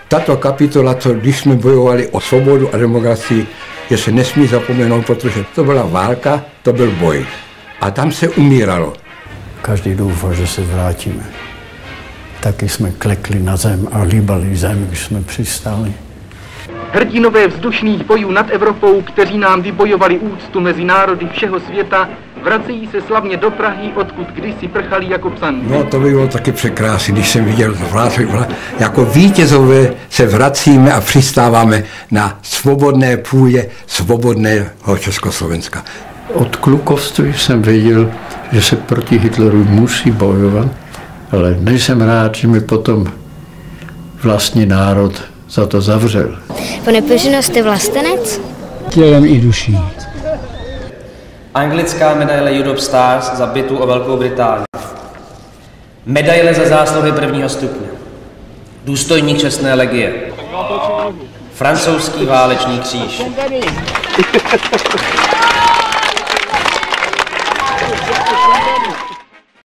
Tato kapitola, když jsme bojovali o svobodu a demokracii, že se nesmí zapomenout, protože to byla válka, to byl boj. A tam se umíralo. Každý doufal, že se vrátíme. Taky jsme klekli na zem a líbali zem, když jsme přistáli. Hrdinové vzdušných bojů nad Evropou, kteří nám vybojovali úctu mezi národy všeho světa, vracejí se slavně do Prahy, odkud kdysi prchali jako psanci. No to by bylo taky překrásné, když jsem viděl jako vítězové se vracíme a přistáváme na svobodné půdě svobodného Československa. Od klukovství jsem věděl, že se proti Hitleru musí bojovat, ale nejsem rád, že mi potom vlastní národ za to zavřel. Pane Peřino, jste vlastenec? Tělem i duší. Anglická medaile Europe Stars za bitvu o Velkou Británii. Medaile za zásluhy prvního stupně. Důstojník čestné legie. Francouzský válečný kříž.